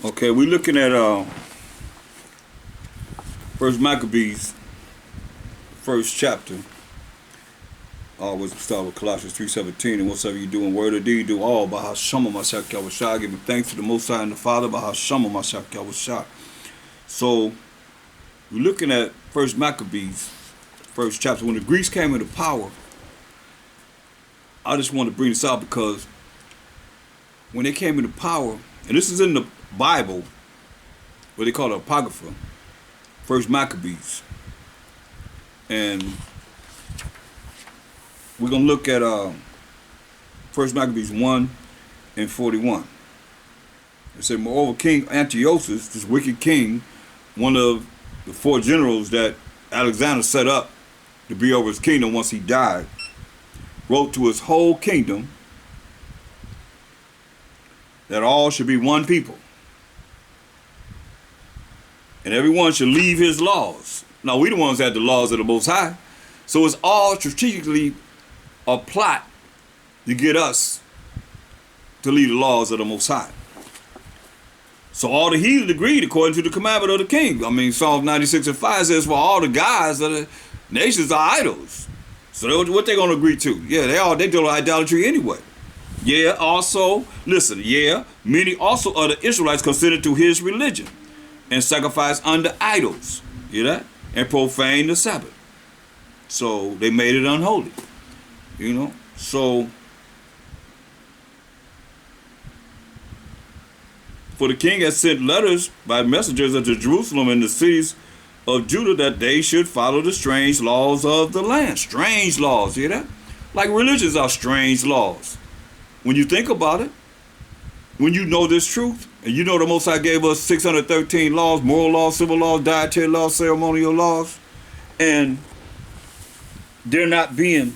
Okay, we're looking at First Maccabees, first chapter. We start with Colossians 3:17, and whatsoever you do in word or deed, do all by Hashem Mashiach Yahushua, giving thanks to the Most High and the Father by Hashem Mashiach Yahushua. So we're looking at First Maccabees, first chapter. When the Greeks came into power, I just want to bring this out because when they came into power, and this is in the Bible, what they call the Apocrypha, First Maccabees, and we're going to look at First Maccabees 1:41. It said, moreover, King Antiochus, this wicked king, one of the 4 generals that Alexander set up to be over his kingdom once he died, wrote to his whole kingdom that all should be one people, and everyone should leave his laws. Now, we the ones that had the laws of the Most High, so it's all strategically a plot to get us to leave the laws of the Most High. So all the heathen agreed according to the commandment of the king. I mean, Psalm 96:5 says, for all the gods of the nations are idols. So what they gonna agree to? Yeah, they do idolatry anyway. Yeah, also, listen, many also of the Israelites considered to his religion and sacrifice unto idols, you know, and profane the Sabbath. So they made it unholy, you know. So for the king had sent letters by messengers unto Jerusalem and the cities of Judah that they should follow the strange laws of the land. Strange laws, hear that? Like religions are strange laws. When you think about it, when you know this truth, and you know the Most High gave us 613 laws, moral laws, civil laws, dietary laws, ceremonial laws, and they're not being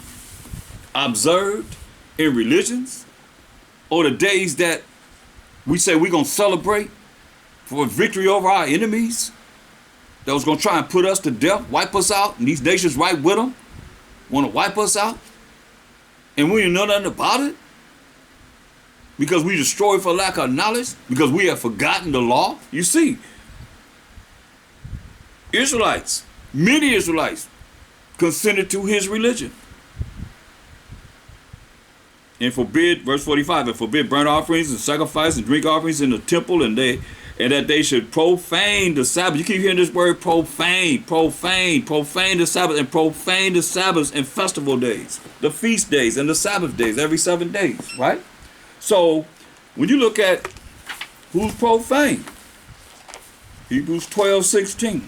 observed in religions, or the days that we say we're going to celebrate for a victory over our enemies that was going to try and put us to death, wipe us out, and these nations right with them want to wipe us out, and we didn't know nothing about it because we destroyed for lack of knowledge, because we have forgotten the law. You see, Israelites, many Israelites, consented to his religion. And forbid, verse 45, and forbid burnt offerings and sacrifice and drink offerings in the temple, and that they should profane the Sabbath. You keep hearing this word profane the Sabbath, and profane the Sabbaths and festival days, the feast days and the Sabbath days, every 7 days, right? So when you look at who's profane, Hebrews 12:16.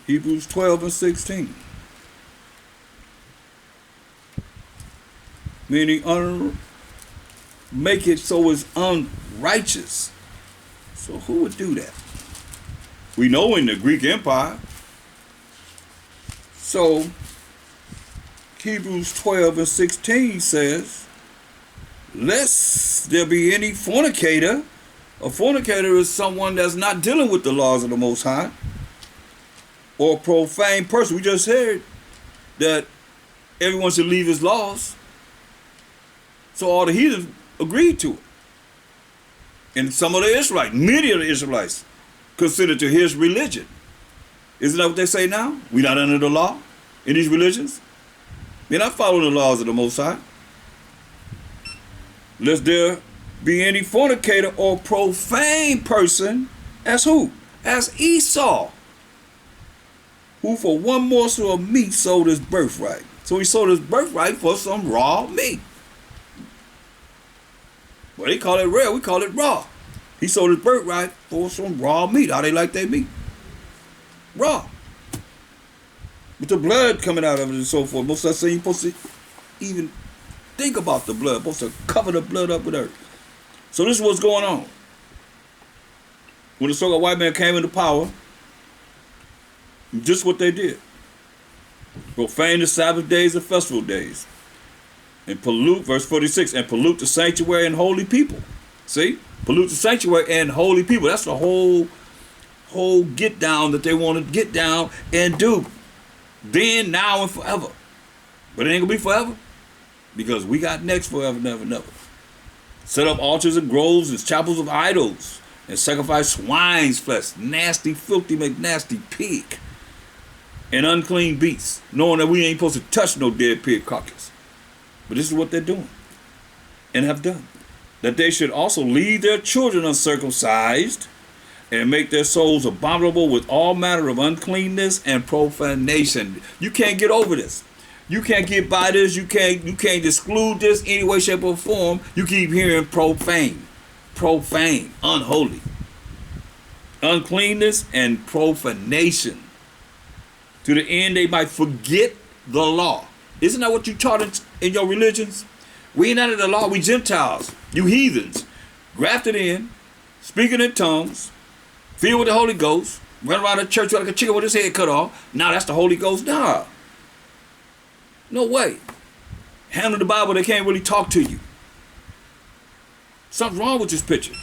Hebrews 12:16. Meaning make it so it's unrighteous. So who would do that? We know in the Greek Empire. So Hebrews 12:16 says, lest there be any fornicator. A fornicator is someone that's not dealing with the laws of the Most High, or a profane person. We just heard that everyone should leave his laws. So all the heathens agreed to it. And some of the Israelites, many of the Israelites, considered to his religion. Isn't that what they say now? We're not under the law in these religions. They're not following the laws of the Most High. Lest there be any fornicator or profane person, as who? As Esau, who for one morsel of meat sold his birthright. So he sold his birthright for some raw meat. Well, they call it rare, we call it raw. He sold his birthright for some raw meat. How they like their meat? Raw. With the blood coming out of it and so forth. Most of us say you're supposed to even think about the blood. You're supposed to cover the blood up with earth. So this is what's going on. When the so-called white man came into power, just what they did. Profane the Sabbath days and festival days. And pollute, verse 46, and pollute the sanctuary and holy people. See? Pollute the sanctuary and holy people. That's the whole get down that they want to get down and do. Then, now, and forever. But it ain't going to be forever. Because we got next forever, never, never. set up altars and groves and chapels of idols, and sacrifice swine's flesh, nasty, filthy, nasty pig, and unclean beasts, knowing that we ain't supposed to touch no dead pig carcass. But this is what they're doing and have done. That they should also leave their children uncircumcised and make their souls abominable with all manner of uncleanness and profanation. You can't get over this. You can't get by this. You can't exclude this any way, shape, or form. You keep hearing profane, unholy, uncleanness and profanation, to the end they might forget the law. Isn't that what you taught in your religions? We ain't under the law. We Gentiles. You heathens, grafted in, speaking in tongues, filled with the Holy Ghost, run around the church like a chicken with his head cut off. Now that's the Holy Ghost. Nah. No way. Handle the Bible, they can't really talk to you. Something's wrong with this picture.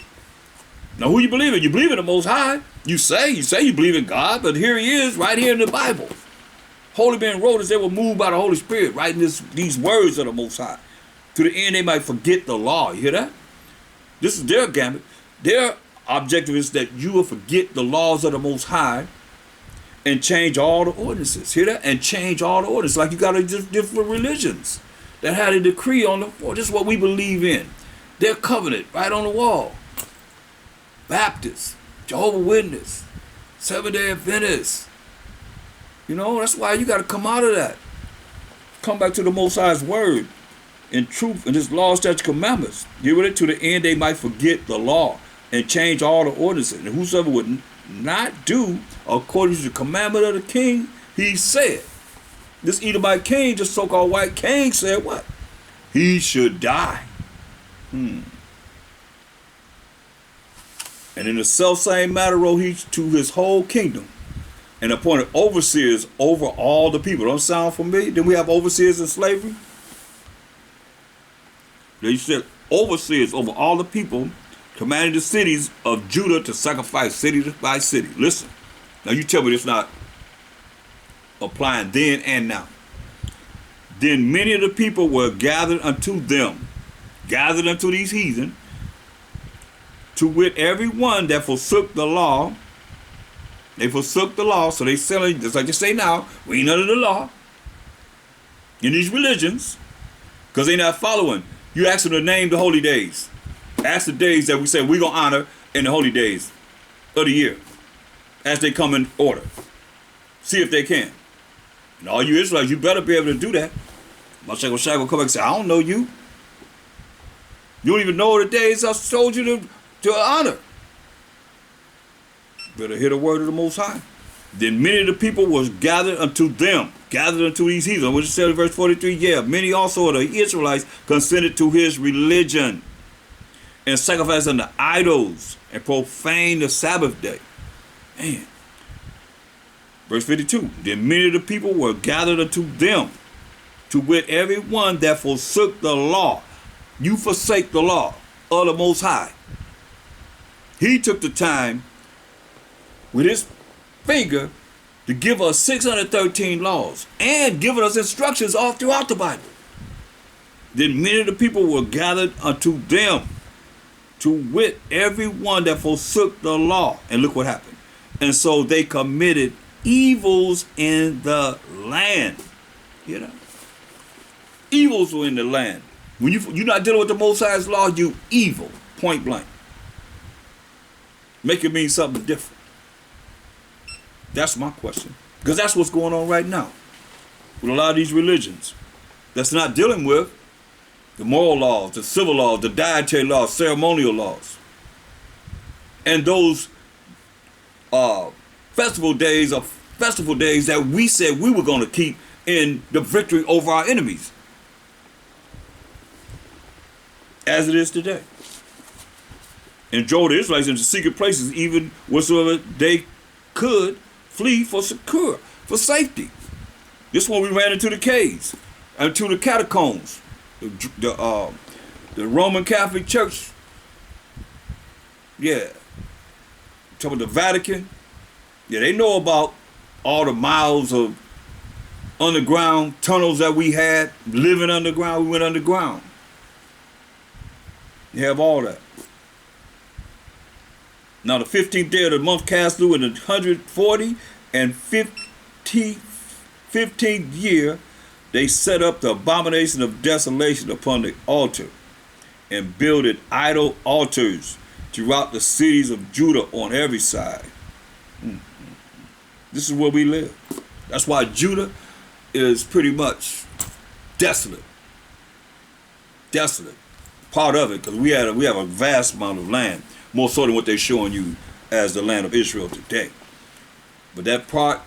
Now who you believe in? You believe in the Most High. You say you believe in God, but here he is right here in the Bible. Holy men wrote as they were moved by the Holy Spirit, writing these words of the Most High. To the end they might forget the law. You hear that? This is their gambit. Their objective is that you will forget the laws of the Most High and change all the ordinances. Hear that? And change all the ordinances. Like you got different religions that had a decree on the floor. This is what we believe in. Their covenant right on the wall. Baptists, Jehovah's Witness, Seventh-day Adventists. You know, that's why you got to come out of that. Come back to the Most High's word in truth and his law, statutes, commandments. Give it to the end they might forget the law and change all the ordinances. And whosoever would not do according to the commandment of the king, he said. This Edomite king, this so-called white king, said what? He should die. And in the self-same matter wrote he to his whole kingdom and appointed overseers over all the people. Don't sound familiar? Then we have overseers in slavery. They said overseers over all the people, commanding the cities of Judah to sacrifice city by city. Listen, now you tell me this not applying then and now. Then many of the people were gathered unto them, gathered unto these heathen, to wit every one that forsook the law. They forsook the law, so they selling, just like they say now, we ain't under the law in these religions, because they not following. You ask them to name the holy days. Ask the days that we say we're going to honor in the holy days of the year as they come in order. See if they can. And all you Israelites, you better be able to do that. Moshe will come back and say, I don't know you. You don't even know the days I told you to honor. Better hear the word of the Most High. Then many of the people was gathered unto them, gathered unto these heathen. Which it said in verse 43, yeah, many also of the Israelites consented to his religion and sacrificed unto idols and profaned the Sabbath day. Man. Verse 52, then many of the people were gathered unto them, to wit every one that forsook the law. You forsake the law of the Most High. He took the time with his finger to give us 613 laws and giving us instructions all throughout the Bible. Then many of the people were gathered unto them, to wit every one that forsook the law. And look what happened. And so they committed evils in the land. You know, evils were in the land. When you're not dealing with the Most High's law, you evil, point blank. Make it mean something different. That's my question. Because that's what's going on right now with a lot of these religions that's not dealing with the moral laws, the civil laws, the dietary laws, ceremonial laws. And those festival days that we said we were going to keep in the victory over our enemies. As it is today. And drove the Israelites into secret places, even whatsoever they could flee for safety. This one we ran into the caves, into the catacombs. The Roman Catholic Church. Yeah. Talking about the Vatican. Yeah, they know about all the miles of underground tunnels that we had, living underground. We went underground. You have all that. Now the 15th day of the month cast through in the 140 and 15th year, they set up the abomination of desolation upon the altar and builded idol altars throughout the cities of Judah on every side. This is where we live. That's why Judah is pretty much desolate. Desolate. Part of it, because we have a vast amount of land, more so than what they're showing you as the land of Israel today. But that part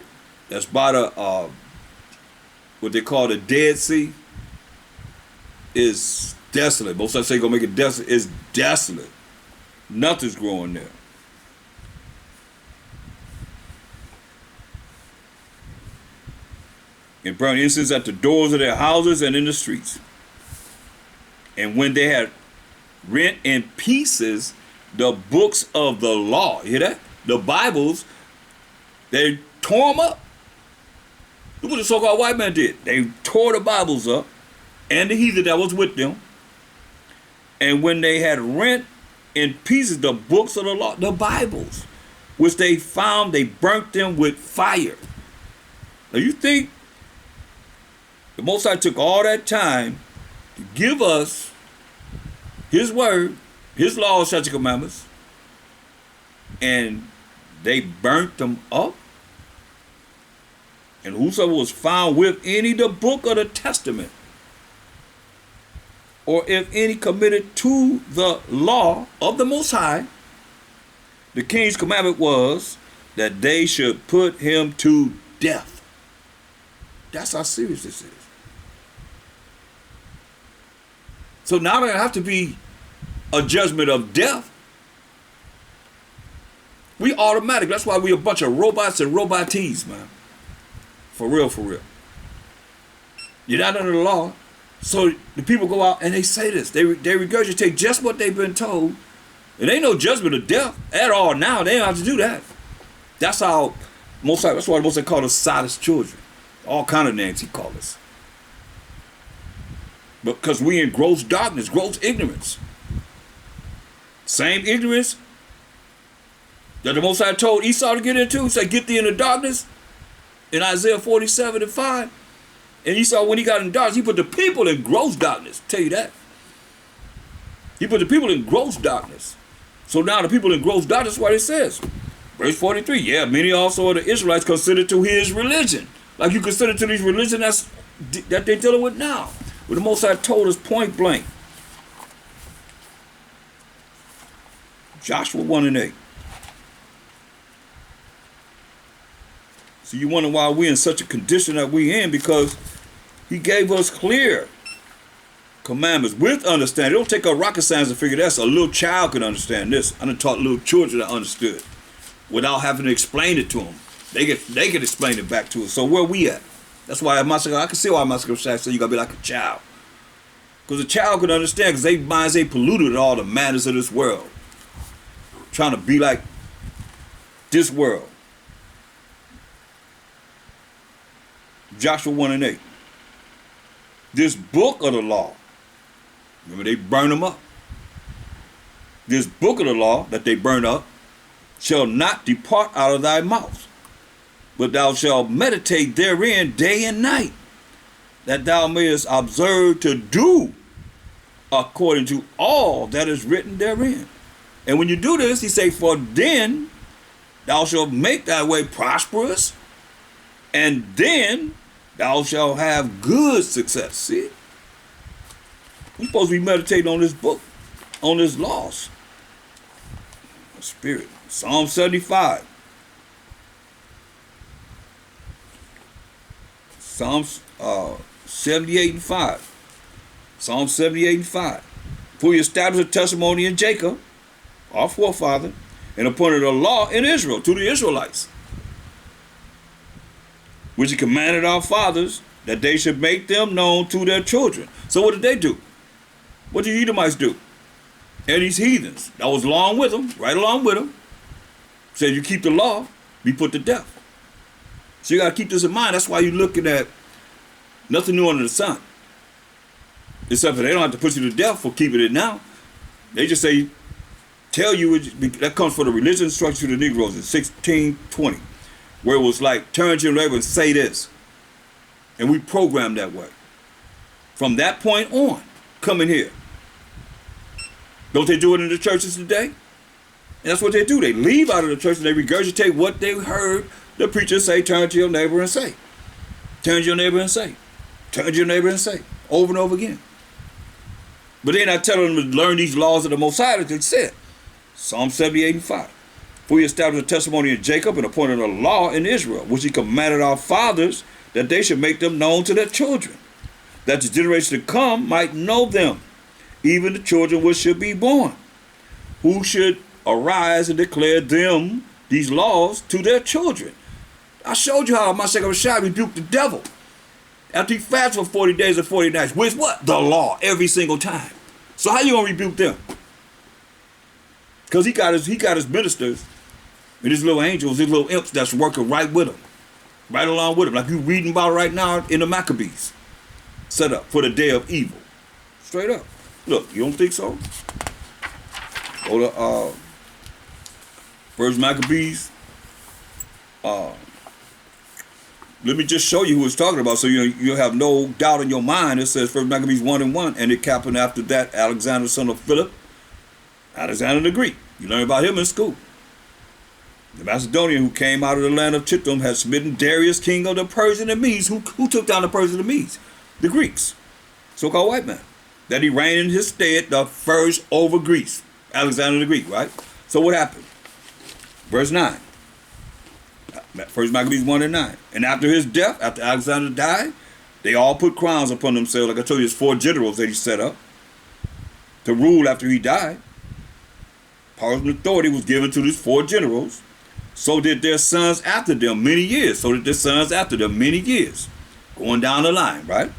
that's by the what they call the Dead Sea is desolate. Most I say gonna make it desolate. It's desolate. Nothing's growing there. And burn incense at the doors of their houses and in the streets. And when they had rent in pieces the books of the law, you hear that? The Bibles, they tore them up. Look what the so-called white man did. They tore the Bibles up and the heathen that was with them. And when they had rent in pieces the books of the law, the Bibles, which they found, they burnt them with fire. Now you think the Most High took all that time to give us His word, His laws, statutes, and commandments, and they burnt them up? And whosoever was found with any the book of the testament, or if any committed to the law of the Most High, the king's commandment was that they should put him to death. That's how serious this is. So now there have to be a judgment of death. We automatic. That's why we a bunch of robots and robotees, man. For real, for real. You're not under the law. So the people go out and they say this. They regurgitate just what they've been told. It ain't no judgment of death at all now. They don't have to do that. That's how that's why most they call us Sodom's children. All kind of names he called us. Because we in gross darkness, gross ignorance. Same ignorance that the Most High told Esau to get into. He said, get thee in the darkness. In Isaiah 47:5. And Esau, when he got in darkness, he put the people in gross darkness. Tell you that. He put the people in gross darkness. So now the people in gross darkness, what it says. Verse 43, yeah, many also of the Israelites considered to his religion. Like you consider to these religion that they're dealing with now. But the Most High told us point blank. Joshua 1:8. So you wonder why we're in such a condition that we're in, because he gave us clear commandments with understanding. It don't take a rocket science to figure this. A little child can understand this. I done taught little children that understood without having to explain it to them. They can explain it back to us. So where we at? That's why I can see why Master Shaq said you gotta be like a child. Because a child can understand, because their minds ain't polluted with all the manners of this world. Trying to be like this world. Joshua 1:8. This book of the law, remember they burned them up. This book of the law that they burned up shall not depart out of thy mouth, but thou shalt meditate therein day and night, that thou mayest observe to do according to all that is written therein. And when you do this, he say, for then thou shalt make thy way prosperous, and then thou shalt have good success. See? We're supposed to be meditating on this book, on this laws. Spirit. Psalm 75. Psalms 78:5. Psalm 78:5. For he established a testimony in Jacob, our forefather, and appointed a law in Israel to the Israelites, which he commanded our fathers, that they should make them known to their children. So what did they do? What did the Edomites do? And these heathens that was along with them, right along with them, said you keep the law, be put to death. So you got to keep this in mind. That's why you're looking at nothing new under the sun. Except for they don't have to put you to death for keeping it now. They just say, tell you, that comes from the religious instruction to the Negroes in 1620, where it was like, turn to your neighbor and say this. And we programmed that way. From that point on, come in here. Don't they do it in the churches today? And that's what they do. They leave out of the church and they regurgitate what they heard the preacher say, turn to your neighbor and say. Turn to your neighbor and say. Turn to your neighbor and say. Over and over again. But they're not telling them to learn these laws of the Most High that they said. Psalm 78 and 5. For he established a testimony in Jacob and appointed a law in Israel, which he commanded our fathers that they should make them known to their children, that the generation to come might know them, even the children which should be born, who should arise and declare them these laws to their children. I showed you how Mashiach Rashai rebuked the devil after he fasted for 40 days and 40 nights with what? The law, every single time. So how you gonna rebuke them? Because he got his ministers and his little angels, his little imps that's working right with him, right along with him, like you reading about right now in the Maccabees, set up for the day of evil. Straight up. Look, you don't think so? Go to First Maccabees. Let me just show you who it's talking about, so you have no doubt in your mind. It says First Maccabees 1:1, and it happened after that, Alexander, son of Philip, Alexander the Greek. You learn about him in school. The Macedonian who came out of the land of Chittim had smitten Darius, king of the Persian and Medes. Who took down the Persian and Medes? The Greeks, so-called white man. That he reigned in his stead the first over Greece. Alexander the Greek, right? So what happened? Verse 9. First Maccabees 1:9. And after his death, after Alexander died, they all put crowns upon themselves. Like I told you, there's 4 generals that he set up to rule after he died. Power and authority was given to these 4 generals. So did their sons after them many years. So did their sons after them many years. Going down the line, right?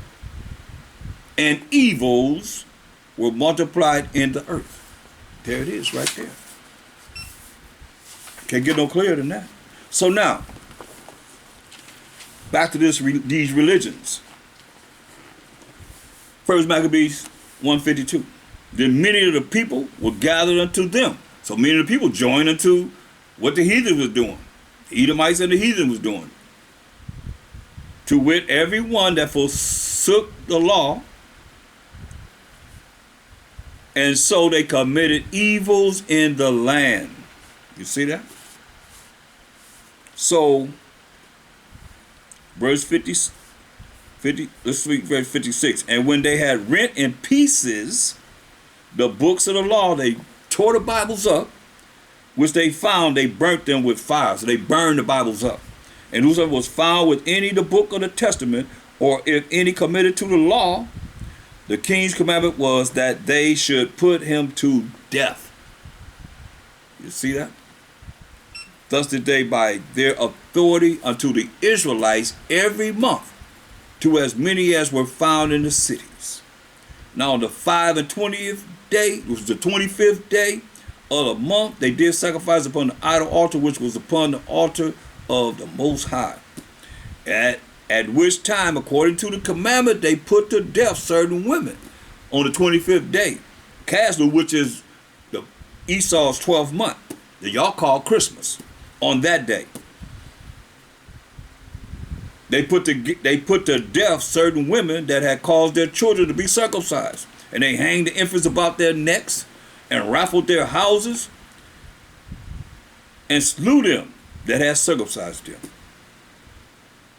And evils were multiplied in the earth. There it is, right there. Can't get no clearer than that. So now, back to these religions. First Maccabees 1:52. Then many of the people were gathered unto them. So many of the people joined unto what the heathen was doing. The Edomites and the heathen was doing. To wit, every one that forsook the law, and so they committed evils in the land. You see that? So, verse 50, let's read verse 56. And when they had rent in pieces the books of the law, they tore the Bibles up, which they found, they burnt them with fire. So they burned the Bibles up. And whosoever was found with any the book of the testament, or if any committed to the law, the king's commandment was that they should put him to death. You see that? Thus did they by their authority unto the Israelites every month, to as many as were found in the cities. Now on the 25th day, which was the 25th day of the month, they did sacrifice upon the idol altar, which was upon the altar of the Most High. At which time, according to the commandment, they put to death certain women on the 25th day, Caslu, which is the Esau's 12th month, that y'all call Christmas. On that day, they put to death certain women that had caused their children to be circumcised, and they hanged the infants about their necks and rifled their houses and slew them that had circumcised them.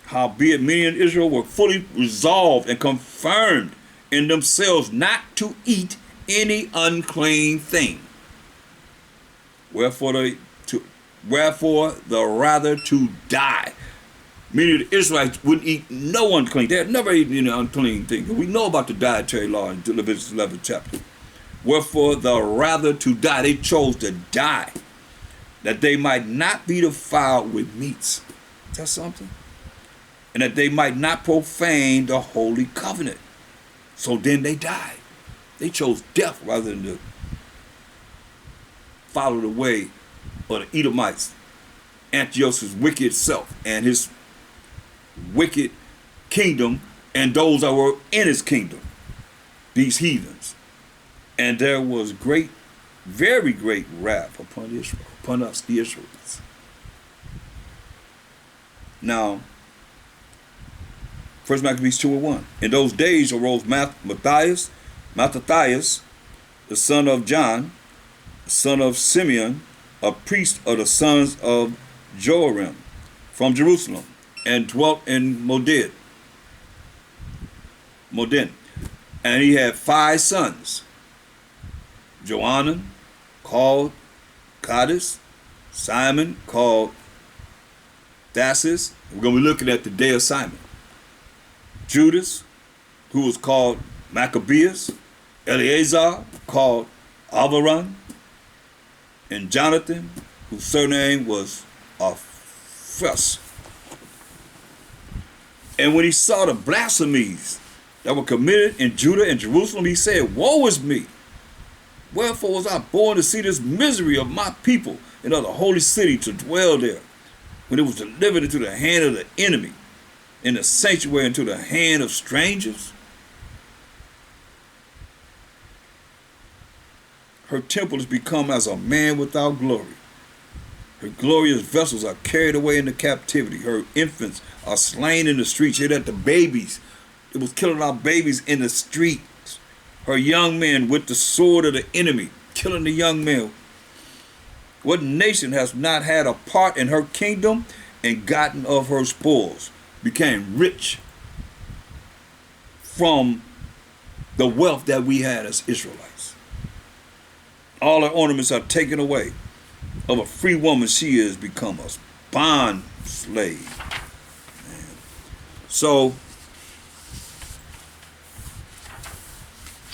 Howbeit many in Israel were fully resolved and confirmed in themselves not to eat any unclean thing. Wherefore the rather to die. Meaning the Israelites wouldn't eat no unclean. They had never eaten any unclean thing. We know about the dietary law in Leviticus 11th chapter. Wherefore the rather to die. They chose to die, that they might not be defiled with meats. That's something. And that they might not profane the holy covenant. So then they died. They chose death rather than to follow the way of the Edomites, Antiochus' wicked self and his wicked kingdom, and those that were in his kingdom, these heathens. And there was great very great wrath upon Israel, upon us, the Israelites. Now, 1 Maccabees 2:1. In those days arose Mattathias, the son of John, the son of Simeon, a priest of the sons of Joram, from Jerusalem, and dwelt in Modin. And he had 5 sons: Johanan, called Cadiz, Simon, called Thassis. We're going to be looking at the day of Simon. Judas, who was called Maccabeus, Eleazar, called Alvaran, and Jonathan, whose surname was Fuss. And when he saw the blasphemies that were committed in Judah and Jerusalem, he said, "Woe is me! Wherefore was I born to see this misery of my people and of the holy city to dwell there, when it was delivered into the hand of the enemy, in the sanctuary into the hand of strangers?" Her temple has become as a man without glory. Her glorious vessels are carried away into captivity. Her infants are slain in the streets. Hear that? The babies. It was killing our babies in the streets. Her young men with the sword of the enemy, killing the young men. What nation has not had a part in her kingdom and gotten of her spoils, became rich from the wealth that we had as Israelites? All her ornaments are taken away. Of a free woman she is become a bond slave. Man. So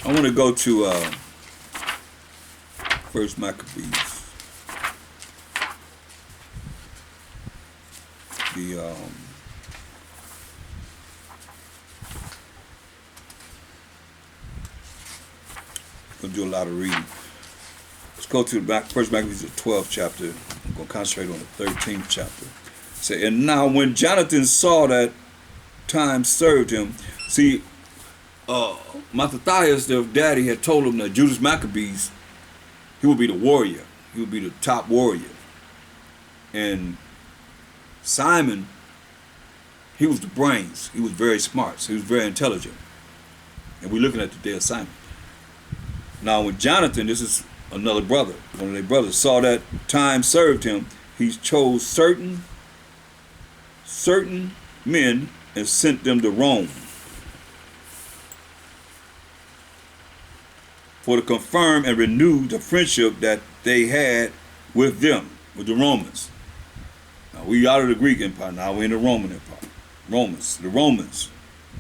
I want to go to First Maccabees. We'll do a lot of reading. Let's go to First Maccabees, the 12th chapter. I'm going to concentrate on the 13th chapter. Say, and now when Jonathan saw that time served him, see, Mattathias, their daddy, had told him that Judas Maccabees, he would be the warrior. He would be the top warrior. And Simon, he was the brains. He was very smart. So he was very intelligent. And we're looking at the day of Simon. Now when Jonathan, this is another brother, one of their brothers, saw that time served him, he chose certain men and sent them to Rome for to confirm and renew the friendship that they had with them, with the Romans. Now we out of the Greek Empire, now we're in the Roman Empire. The Romans,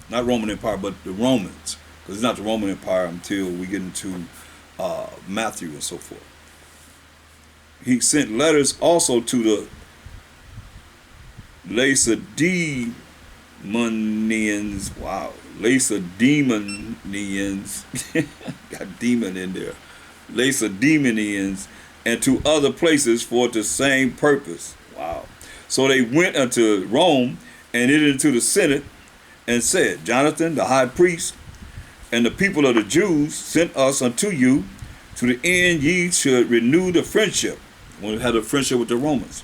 not Roman Empire, but the Romans, because it's not the Roman Empire until we get into Matthew and so forth. He sent letters also to the Lacedaemonians. Wow, Lacedaemonians. Got demon in there. Lacedaemonians, and to other places for the same purpose. Wow. So they went unto Rome and entered into the Senate and said, Jonathan, the high priest, and the people of the Jews sent us unto you to the end ye should renew the friendship. When we had a friendship with the Romans,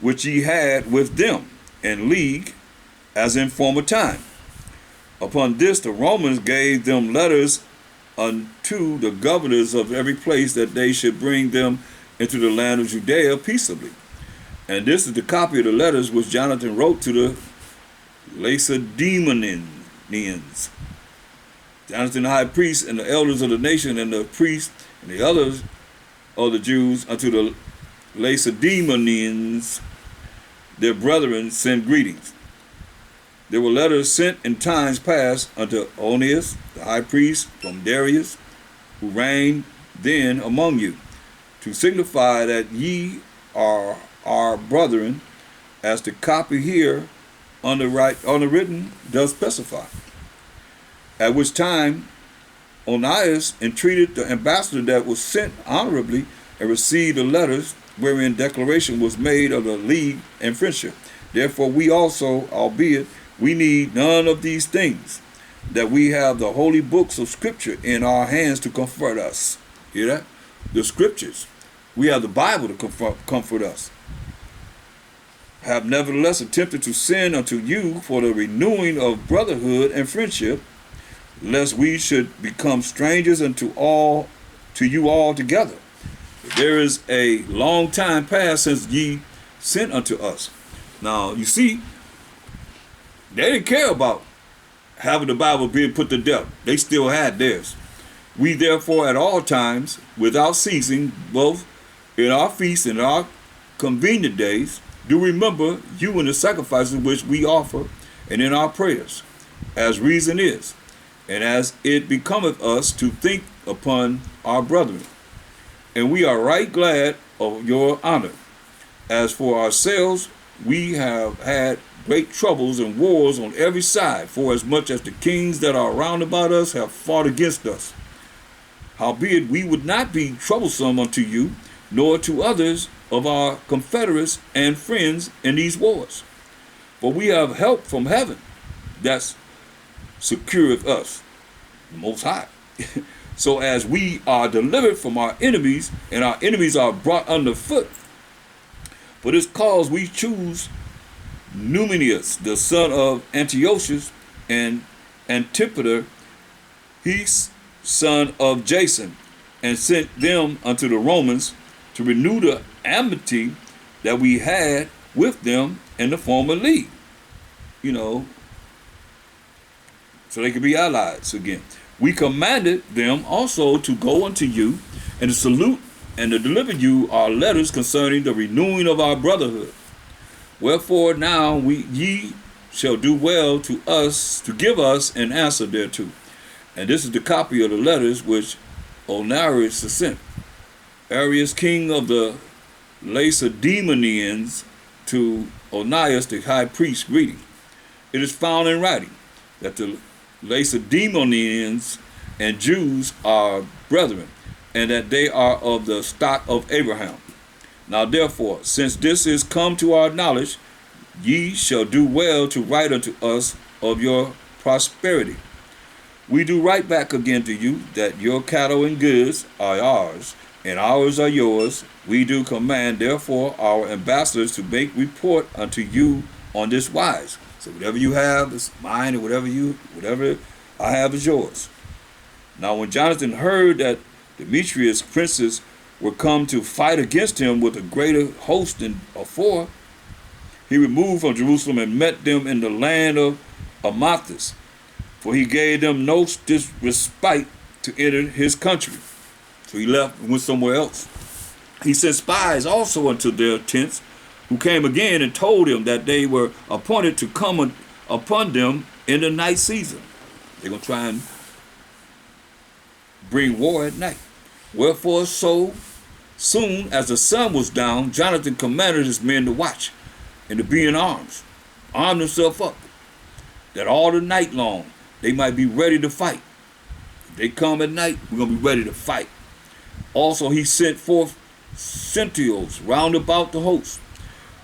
which ye had with them in league as in former time. Upon this the Romans gave them letters unto the governors of every place that they should bring them into the land of Judea peaceably. And this is the copy of the letters which Jonathan wrote to the Lacedaemonians. Jonathan the high priest and the elders of the nation and the priests and the others of the Jews unto the Lacedaemonians, their brethren, send greetings. There were letters sent in times past unto Onias, the high priest, from Darius, who reigned then among you, to signify that ye are our brethren, as the copy here on the written does specify. At which time Onias entreated the ambassador that was sent honorably and received the letters wherein declaration was made of the league and friendship. Therefore we also, albeit we need none of these things, that we have the holy books of Scripture in our hands to comfort us. Hear that? the scriptures. We have the Bible to comfort us. Have nevertheless attempted to send unto you for the renewing of brotherhood and friendship, lest we should become strangers unto you all together. There is a long time past since ye sent unto us. Now, you see, they didn't care about having the Bible being put to death. They still had theirs. We therefore at all times, without ceasing, both in our feasts and our convenient days, do remember you in the sacrifices which we offer, and in our prayers, as reason is, and as it becometh us to think upon our brethren. And we are right glad of your honor. As for ourselves, we have had great troubles and wars on every side, for as much as the kings that are round about us have fought against us. Howbeit we would not be troublesome unto you, nor to others of our confederates and friends in these wars. For we have help from heaven that secureth us, the Most High. So as we are delivered from our enemies, and our enemies are brought under foot. For this cause we choose Numenius, the son of Antiochus, and Antipater, his son of Jason, and sent them unto the Romans to renew the amity that we had with them in the former league. So they could be allies again. We commanded them also to go unto you and to salute and to deliver you our letters concerning the renewing of our brotherhood. Wherefore now ye shall do well to us to give us an answer thereto. And this is the copy of the letters which Onarius sent. Arius, king of the Lacedaemonians, to Onias the high priest, greeting. It is found in writing that the Lacedaemonians and Jews are brethren, and that they are of the stock of Abraham. Now therefore, since this is come to our knowledge, ye shall do well to write unto us of your prosperity. We do write back again to you that your cattle and goods are ours, and ours are yours. We do command therefore our ambassadors to make report unto you on this wise. So whatever you have is mine, and whatever I have is yours. Now when Jonathan heard that Demetrius' princes were come to fight against him with a greater host than afore, he removed from Jerusalem and met them in the land of Amathus, for he gave them no respite to enter his country. So he left and went somewhere else. He sent spies also unto their tents, who came again and told him that they were appointed to come upon them in the night season. They're going to try and bring war at night. Wherefore, so soon as the sun was down, Jonathan commanded his men to watch and to be in arms, arm themselves up, that all the night long they might be ready to fight. If they come at night, we're going to be ready to fight. Also, he sent forth sentinels round about the host.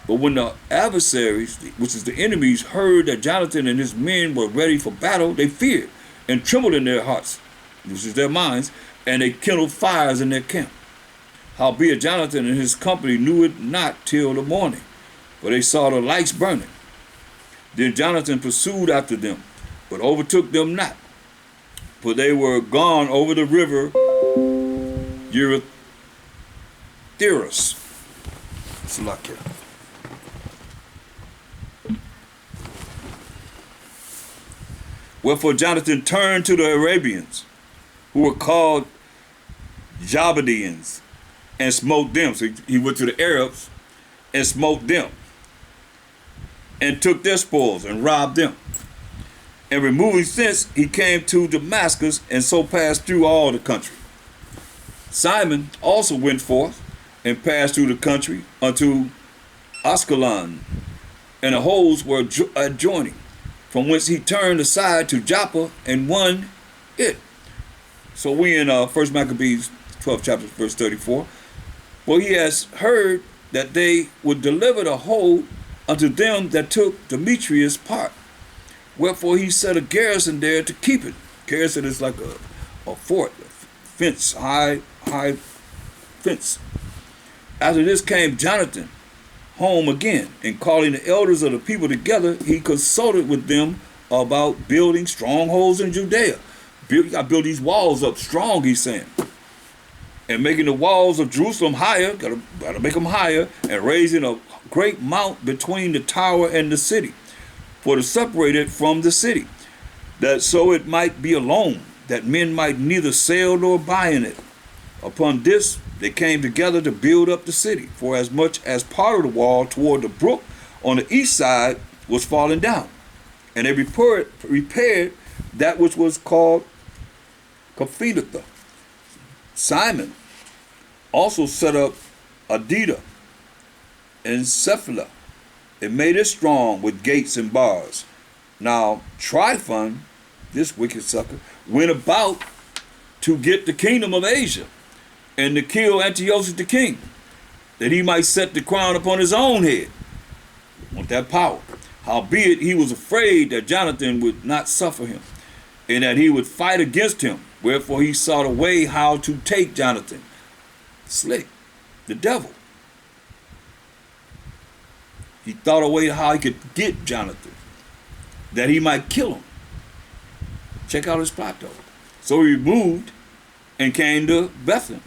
But when the adversaries, which is the enemies, heard that Jonathan and his men were ready for battle, they feared and trembled in their hearts, which is their minds, and they kindled fires in their camp. Howbeit Jonathan and his company knew it not till the morning, for they saw the lights burning. Then Jonathan pursued after them, but overtook them not, for they were gone over the river Eurythrus. Salakia. Wherefore Jonathan turned to the Arabians, who were called Jabadeans, and smote them. So he went to the Arabs and smote them, and took their spoils and robbed them. And removing thence, he came to Damascus, and so passed through all the country. Simon also went forth and passed through the country unto Ascalon, and the holes were adjoining, from whence he turned aside to Joppa and won it. So we in 1 Maccabees 12 chapter verse 34. For he has heard that they would deliver the whole unto them that took Demetrius' part. Wherefore he set a garrison there to keep it. Garrison is like a fort, a fence, high fence. After this came Jonathan home again, and calling the elders of the people together, he consulted with them about building strongholds in Judea. You got to build these walls up strong, he's saying. And making the walls of Jerusalem higher, got to make them higher, and raising a great mount between the tower and the city, for to separate it from the city, that so it might be alone, that men might neither sell nor buy in it. Upon this they came together to build up the city, for as much as part of the wall toward the brook on the east side was fallen down. And they repaired that which was called Caphedatha. Simon also set up Adida and Cephala, and made it strong with gates and bars. Now Tryphon, this wicked sucker, went about to get the kingdom of Asia, and to kill Antiochus the king, that he might set the crown upon his own head. Want that power. Howbeit he was afraid that Jonathan would not suffer him, and that he would fight against him. Wherefore he sought a way how to take Jonathan. Slick, the devil. He thought a way how he could get Jonathan, that he might kill him. Check out his plot though. So he moved and came to Bethshan.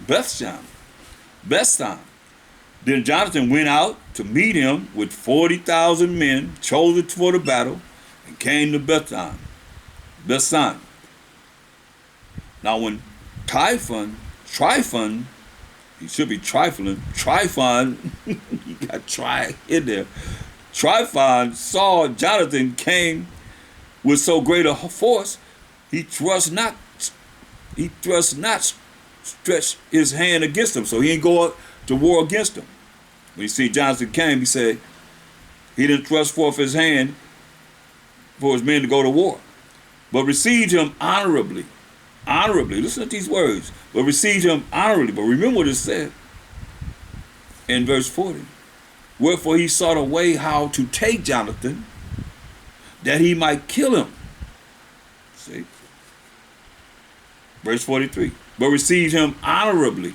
Then Jonathan went out to meet him with 40,000 men chosen for the battle, and came to Bethshan. Now when Tryphon, he should be trifling, Tryphon, you got try in there. Tryphon saw Jonathan came with so great a force, he thrust not stretch his hand against him. So he ain't go up to war against him. When you see Jonathan came, he said he didn't thrust forth his hand for his men to go to war, but received him honorably. Honorably, listen to these words. But received him honorably. But remember what it said in verse 40. Wherefore he sought a way how to take Jonathan, that he might kill him. See? Verse 43. But received him honorably,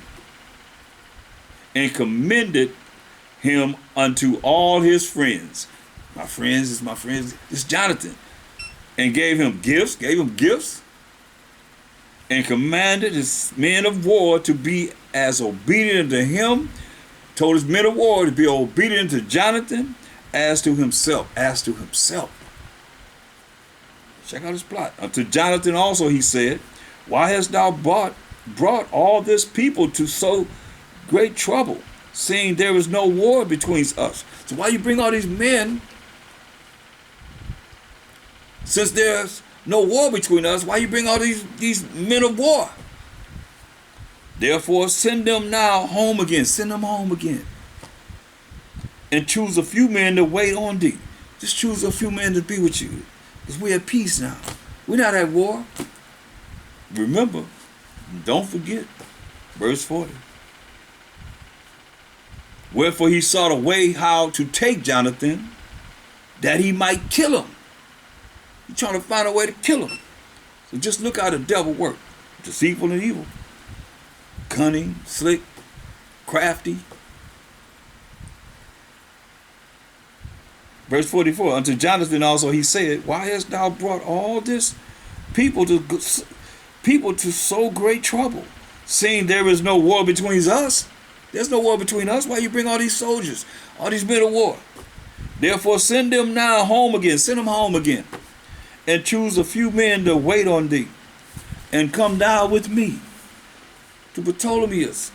and commended him unto all his friends. My friends is my friends. It's Jonathan. And gave him gifts, and commanded his men of war to be as obedient to him, told his men of war to be obedient to Jonathan as to himself. Check out his plot. Unto Jonathan also he said, why hast thou brought all this people to so great trouble, seeing there is no war between us? So why you bring all these men, since there's no war between us? Why you bring all these men of war? Therefore send them now home again. Send them home again. And choose a few men to wait on thee. Just choose a few men to be with you. Because we're at peace now. We're not at war. Remember, don't forget, verse 40. Wherefore he sought a way how to take Jonathan, that he might kill him. He's trying to find a way to kill him. So just look how the devil works. Deceitful and evil. Cunning, slick, crafty. Verse 44. Unto Jonathan also he said, why hast thou brought all this people to so great trouble, seeing there is no war between us? There's no war between us. Why you bring all these soldiers, all these men of war? Therefore send them now home again. Send them home again. And choose a few men to wait on thee, and come down with me to Ptolemaeus.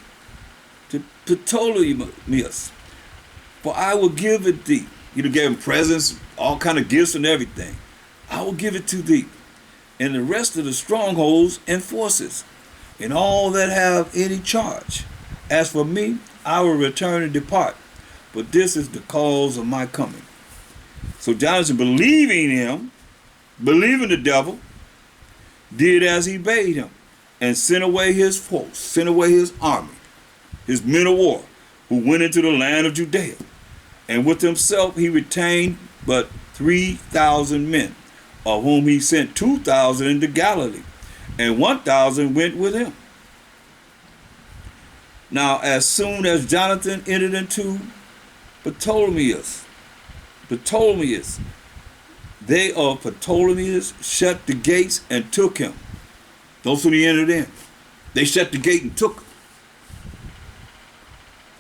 For I will give it thee. You gave him presents, all kind of gifts and everything. I will give it to thee, and the rest of the strongholds and forces, and all that have any charge. As for me, I will return and depart. But this is the cause of my coming. So Jonathan, believing the devil, did as he bade him, and sent away his force, sent away his army, his men of war, who went into the land of Judea. And with himself he retained but 3,000 men, of whom he sent 2,000 into Galilee, and 1,000 went with him. Now, as soon as Jonathan entered into Ptolemaeus, they of Ptolemaeus shut the gates and took him. Those when he entered in, they shut the gate and took him.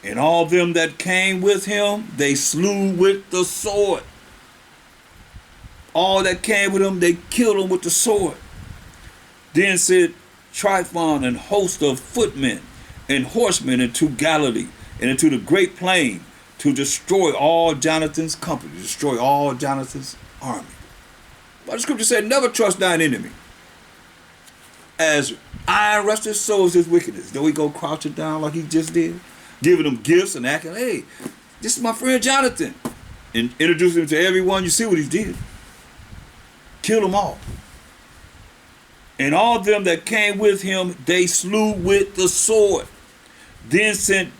And all them that came with him, they slew with the sword. All that came with him, they killed him with the sword. Then said Tryphon and host of footmen and horsemen into Galilee and into the great plain to destroy all Jonathan's company, destroy all Jonathan's army. But the scripture said, never trust thine enemy. As iron rusted, so is his wickedness. Though he go crouching down like he just did, giving them gifts and acting, hey, this is my friend Jonathan. And introducing him to everyone, you see what he did. Killed them all. And all them that came with him, they slew with the sword. Then sent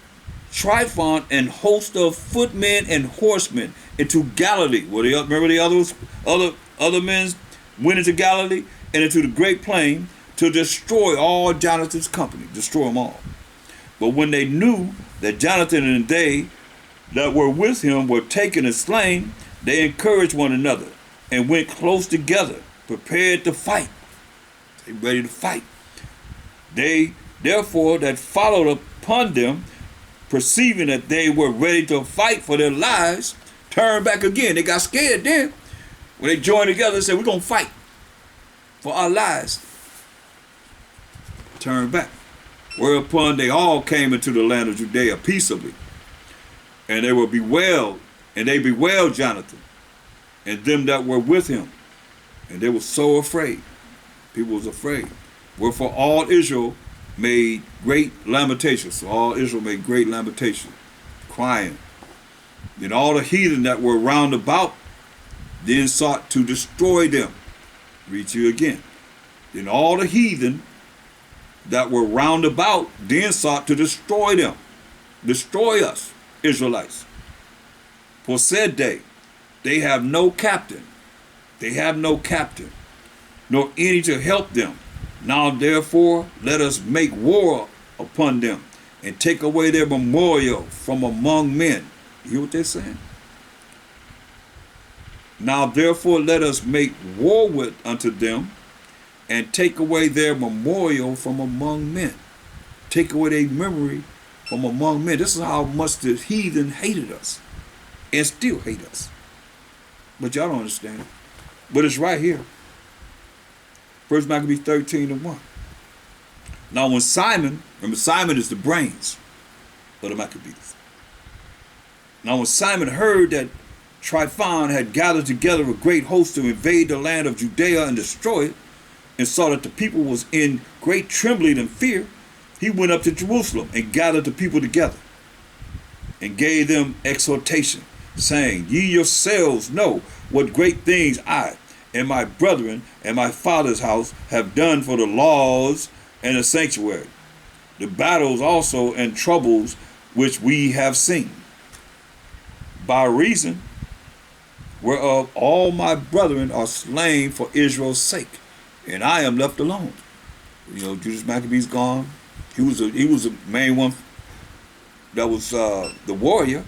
Tryphon and host of footmen and horsemen into Galilee. Well, remember the other men went into Galilee and into the great plain to destroy all Jonathan's company, destroy them all. But when they knew that Jonathan and they that were with him were taken and slain, they encouraged one another and went close together, prepared to fight. They ready to fight. They therefore that followed upon them, perceiving that they were ready to fight for their lives, turned back again. They got scared then. When they joined together and said, we're going to fight for our lives. Turned back. Whereupon they all came into the land of Judea peaceably. And they were bewailed, and they bewailed Jonathan and them that were with him. And they were so afraid. People was afraid. Wherefore all Israel made great lamentation. So all Israel made great lamentation, crying. Then all the heathen that were round about then sought to destroy them. Read to you again. Then all the heathen that were round about then sought to destroy them. Destroy us, Israelites. For said they have no captain. They have no captain, nor any to help them. Now therefore let us make war upon them and take away their memorial from among men. You hear what they're saying? Now therefore let us make war with unto them and take away their memorial from among men. Take away their memory from among men. This is how much the heathen hated us and still hate us. But y'all don't understand it. But it's right here. 1 Maccabees 13:1. Now when Simon, remember Simon is the brains of the Maccabees. Now when Simon heard that Tryphon had gathered together a great host to invade the land of Judea and destroy it, and saw that the people was in great trembling and fear, he went up to Jerusalem and gathered the people together and gave them exhortation, saying, ye yourselves know what great things I and my brethren and my father's house have done for the laws and the sanctuary, the battles also and troubles which we have seen, by reason whereof all my brethren are slain for Israel's sake, and I am left alone. You know, Judas Maccabee's gone. He was the main one that was the warrior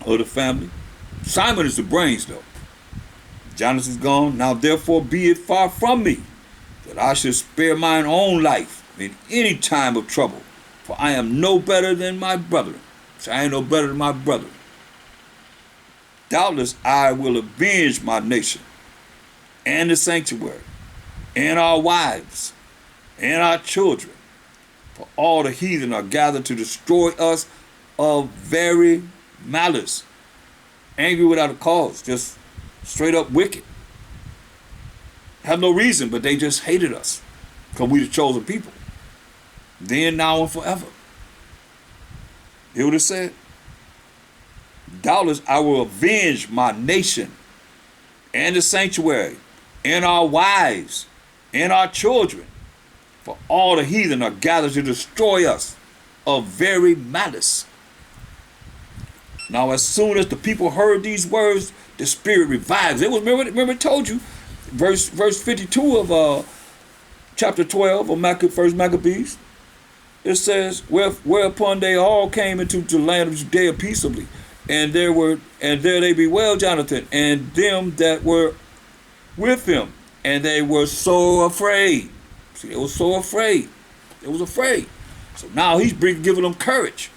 of the family. Simon is the brains, though. Jonathan's gone. Now therefore be it far from me that I should spare mine own life in any time of trouble, for I am no better than my brethren. So I ain't no better than my brethren. Doubtless I will avenge my nation and the sanctuary and our wives and our children, for all the heathen are gathered to destroy us of very malice. Angry without a cause, just straight up wicked. Have no reason, but they just hated us because we the chosen people. Then, now, and forever. Hear what it said? Doubtless I will avenge my nation and the sanctuary and our wives and our children, for all the heathen are gathered to destroy us of very malice. Now as soon as the people heard these words, the spirit revives. It was, remember it told you, verse 52 of chapter 12 of 1 Maccabees. It says, whereupon they all came into the land of Judea peaceably, and there they bewailed Jonathan and them that were with him, and they were so afraid. See, they were so afraid. They was afraid. So now he's giving them courage.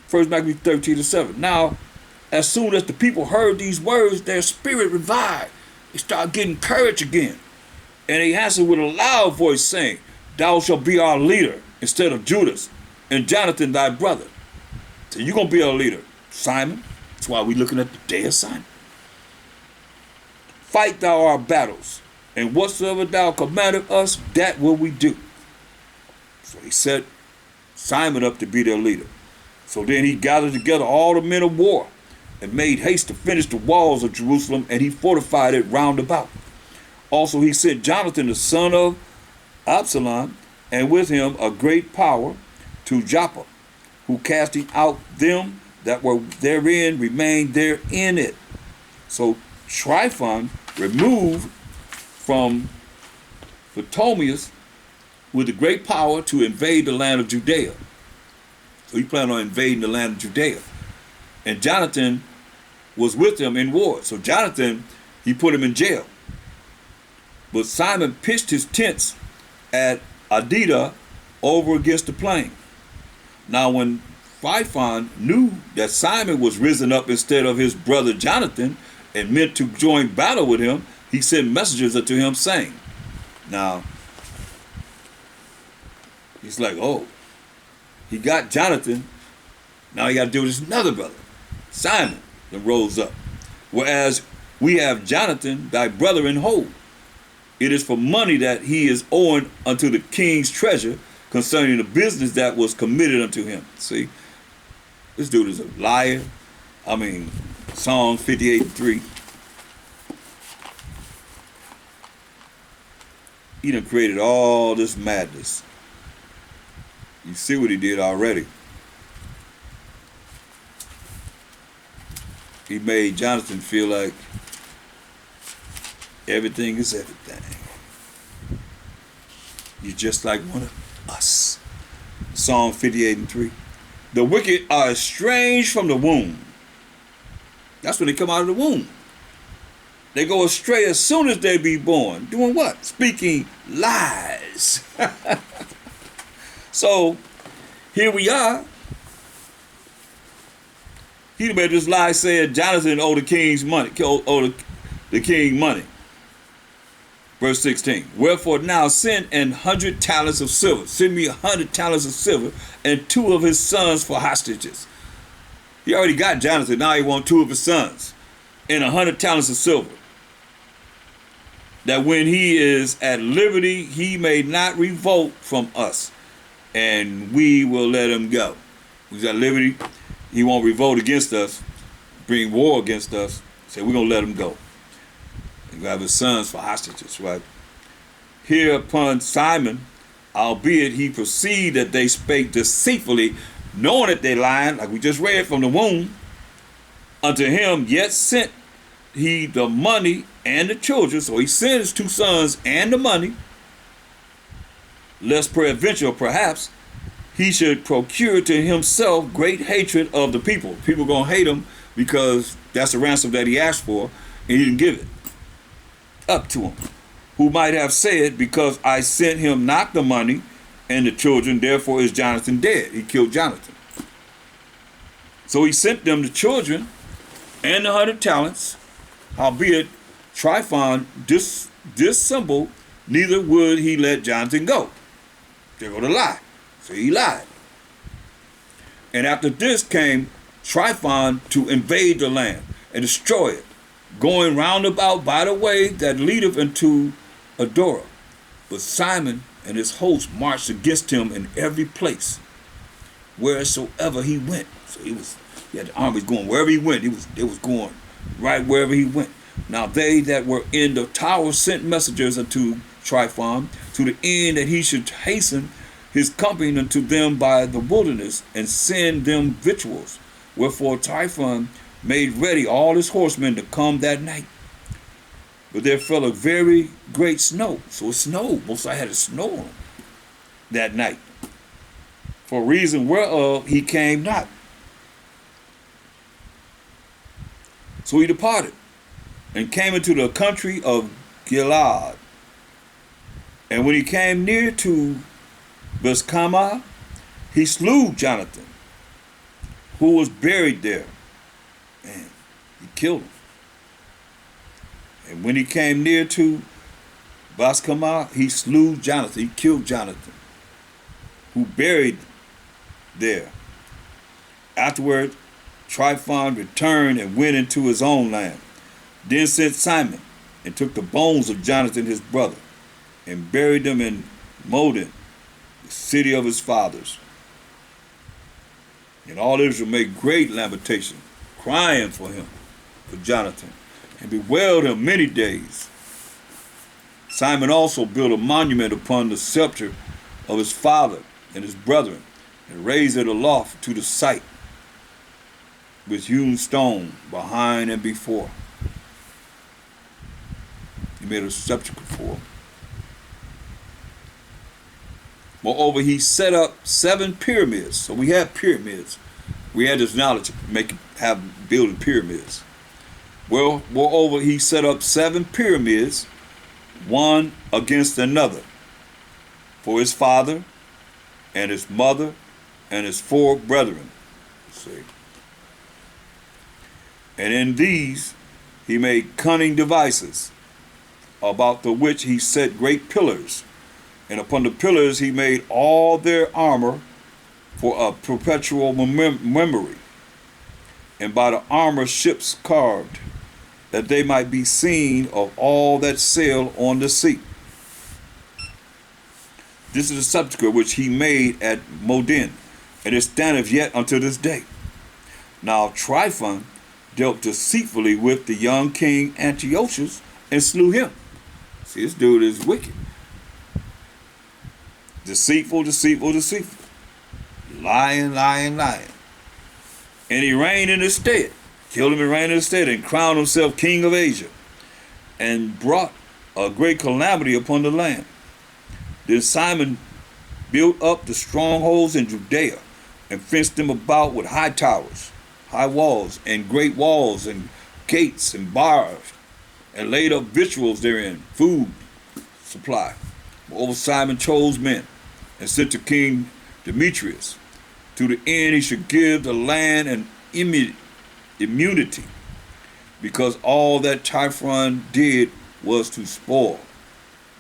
First Maccabees 13:7. Now, as soon as the people heard these words, their spirit revived. They started getting courage again. And he answered with a loud voice, saying, Thou shalt be our leader instead of Judas, and Jonathan thy brother. So you're going to be our leader, Simon. That's why we're looking at the day of Simon. Fight thou our battles, and whatsoever thou commandest us, that will we do. So he set Simon up to be their leader. So then he gathered together all the men of war and made haste to finish the walls of Jerusalem, and he fortified it round about. Also he sent Jonathan the son of Absalom, and with him a great power, to Joppa, who casting out them that were therein remained there in it. So Tryphon removed from Ptolemais with a great power to invade the land of Judea. So he planned on invading the land of Judea. And Jonathan was with him in war. So Jonathan, he put him in jail. But Simon pitched his tents at Adida over against the plain. Now when Tryphon knew that Simon was risen up instead of his brother Jonathan and meant to join battle with him, he sent messengers unto him, saying, now, he's like, oh, he got Jonathan, now he got to deal with his another brother, Simon, that rose up. Whereas we have Jonathan, thy brother, in hold. It is for money that he is owing unto the king's treasure concerning the business that was committed unto him. See, this dude is a liar. I mean, Psalm 58:3. He done created all this madness. You see what he did already. He made Jonathan feel like everything is everything. You're just like one of us. Psalm 58:3. The wicked are estranged from the womb. That's when they come out of the womb. They go astray as soon as they be born. Doing what? Speaking lies. So, here we are. He made this lie saying Jonathan owed the king's money, owed the king money. Verse 16. Wherefore now send 100 talents of silver. Send me 100 talents of silver and 2 of his sons for hostages. He already got Jonathan. Now he wants 2 of his sons and 100 talents of silver. That when he is at liberty, he may not revolt from us, and we will let him go. He's at liberty. He won't revolt against us, bring war against us. So we're going to let him go. And have his sons for hostages, right? Hereupon Simon, albeit he perceived that they spake deceitfully, knowing that they lied, like we just read from the womb, unto him yet sent he the money and the children. So he sent his 2 sons and the money, lest peradventure, perhaps, he should procure to himself great hatred of the people. People going to hate him because that's the ransom that he asked for, and he didn't give it up to him. Who might have said, because I sent him not the money and the children, therefore is Jonathan dead. He killed Jonathan. So he sent them the children and the 100 talents, howbeit Tryphon dissembled, neither would he let Jonathan go. They're going to lie. So he lied. And after this came Tryphon to invade the land and destroy it, going round about by the way that leadeth into Adora. But Simon and his host marched against him in every place, wheresoever he went. So he had the armies going wherever he went. They was going right wherever he went. Now they that were in the tower sent messengers unto Tryphon, to the end that he should hasten his company unto them by the wilderness, and send them victuals. Wherefore Tryphon made ready all his horsemen to come that night. But there fell a very great snow. So it snowed. Most I had it snow on. that night, for a reason whereof he came not. So he departed and came into the country of Gilead. And when he came near to Bethkamah, he slew Jonathan, who was buried there. Man, he killed him. And when he came near to Bethkamah, he slew Jonathan. He killed Jonathan, who buried there. Afterward, Tryphon returned and went into his own land. Then sent Simon and took the bones of Jonathan his brother and buried them in Modin, the city of his fathers. And all Israel made great lamentation, crying for him, for Jonathan, and bewailed him many days. Simon also built a monument upon the sepulchre of his father and his brethren, and raised it aloft to the sight, with hewn stone behind and before. He made a sepulchre for him. Moreover, he set up 7 pyramids. So we have pyramids. We had this knowledge of building pyramids. Well, moreover, he set up 7 pyramids, one against another, for his father and his mother and his 4 brethren. See. And in these he made cunning devices, about the which he set great pillars. And upon the pillars he made all their armor for a perpetual memory, and by the armor ships carved, that they might be seen of all that sail on the sea. This is the sepulchre which he made at Modin, and it standeth yet unto this day. Now Tryphon dealt deceitfully with the young king Antiochus and slew him. See, this dude is wicked. Deceitful, deceitful, deceitful. Lying, lying, lying. And he reigned in his stead. Killed him and reigned in his stead, and crowned himself king of Asia, and brought a great calamity upon the land. Then Simon built up the strongholds in Judea, and fenced them about with high towers, high walls, and great walls, and gates, and bars, and laid up victuals therein, food supply. Moreover, Simon chose men, and sent to King Demetrius, to the end he should give the land an immunity, because all that Tryphon did was to spoil.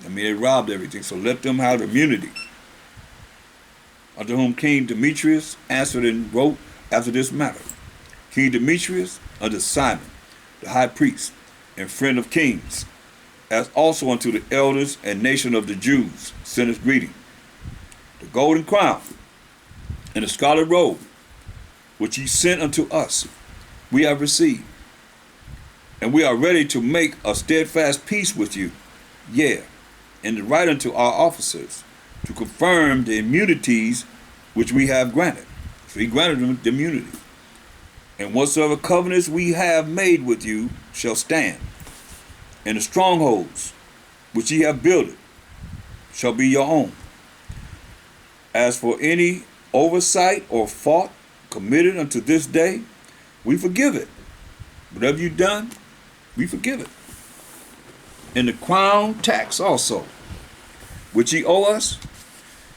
I mean, they robbed everything, so let them have immunity. Unto whom King Demetrius answered and wrote after this matter. King Demetrius unto Simon, the high priest, and friend of kings, as also unto the elders and nation of the Jews, sendeth greeting. The golden crown and the scarlet robe, which he sent unto us, we have received, and we are ready to make a steadfast peace with you, yea, and to write unto our officers, to confirm the immunities which we have granted. So he granted them the immunity. And whatsoever covenants we have made with you shall stand, and the strongholds which ye have builded shall be your own. As for any oversight or fault committed unto this day, we forgive it. Whatever you've done, we forgive it. And the crown tax also, which ye owe us,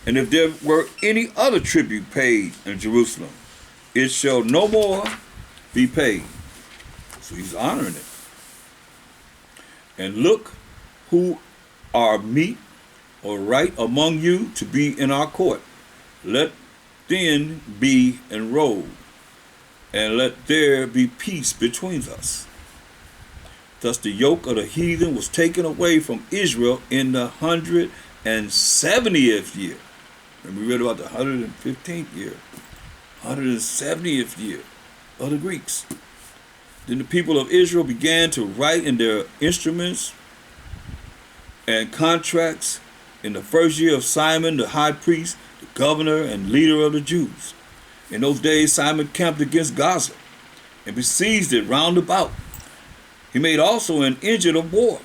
and if there were any other tribute paid in Jerusalem, it shall no more be paid. So he's honoring it. And look who are meet or right among you to be in our court. Let then be enrolled, and let there be peace between us. Thus the yoke of the heathen was taken away from Israel in the 170th year. And we read about the 115th year, 170th year of the Greeks. Then the people of Israel began to write in their instruments and contracts in the first year of Simon the high priest, the governor and leader of the Jews. In those days Simon camped against Gaza and besieged it round about. He made also an engine of war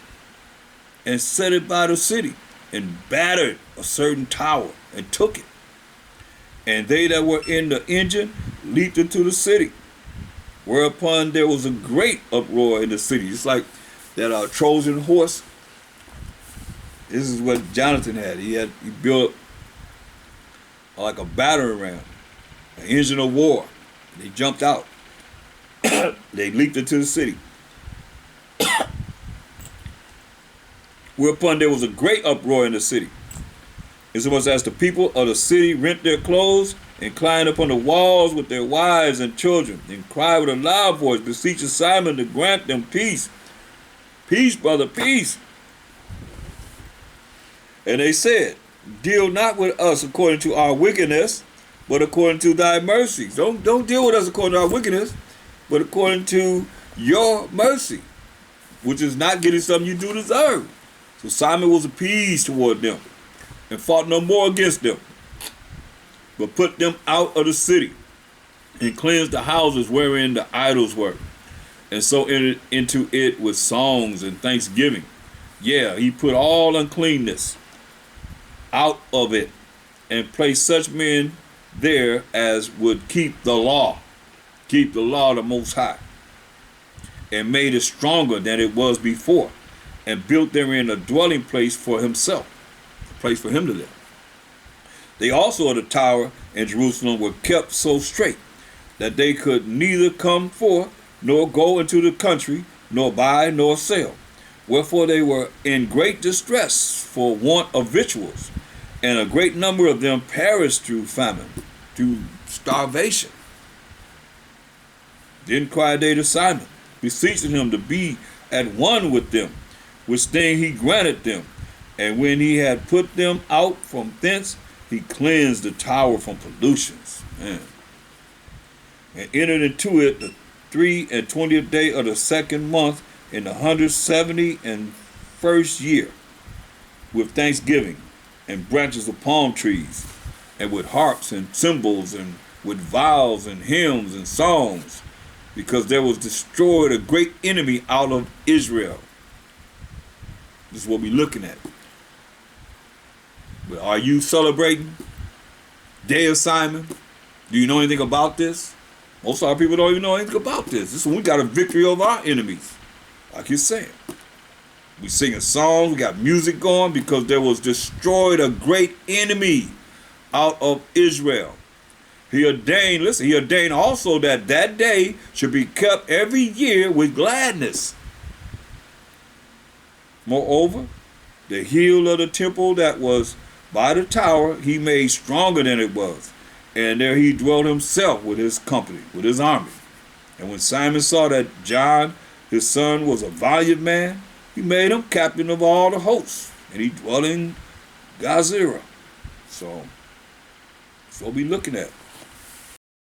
and set it by the city, and battered a certain tower and took it. And they that were in the engine leaped into the city, whereupon there was a great uproar in the city. It's like that Trojan horse. This is what Jonathan had. He built like a battering ram, an engine of war. They jumped out. They leaped into the city. Whereupon there was a great uproar in the city, insomuch as the people of the city rent their clothes and climbed upon the walls with their wives and children, and cried with a loud voice, beseeching Simon to grant them peace. Peace, brother, peace. And they said, deal not with us according to our wickedness, but according to thy mercies. Don't deal with us according to our wickedness, but according to your mercy, which is not getting something you do deserve. So Simon was appeased toward them, and fought no more against them, but put them out of the city, and cleansed the houses wherein the idols were, and so entered into it with songs and thanksgiving. Yeah, he put all uncleanness out of it, and placed such men there as would keep the law of the Most High, and made it stronger than it was before, and built therein a dwelling place for himself, a place for him to live. They also of the tower in Jerusalem were kept so straight that they could neither come forth nor go into the country, nor buy nor sell. Wherefore they were in great distress for want of victuals, and a great number of them perished through famine, through starvation. Then cried they to Simon, beseeching him to be at one with them, which thing he granted them. And when he had put them out from thence, he cleansed the tower from pollutions. Man. And entered into it the 23rd day of the second month, in the 171st year, with thanksgiving, and branches of palm trees, and with harps and cymbals, and with viols and hymns and songs, because there was destroyed a great enemy out of Israel. This is what we're looking at. But are you celebrating Day of Simon? Do you know anything about this? Most of our people don't even know anything about this. This is when we got a victory over our enemies. Like you're saying. We singing songs, we got music going, because there was destroyed a great enemy out of Israel. He ordained also that day should be kept every year with gladness. Moreover, the hill of the temple that was by the tower he made stronger than it was, and there he dwelt himself with his company, with his army. And when Simon saw that John, his son, was a valiant man, he made him captain of all the hosts, and he dwelt in Gazera. So, that's what we're looking at.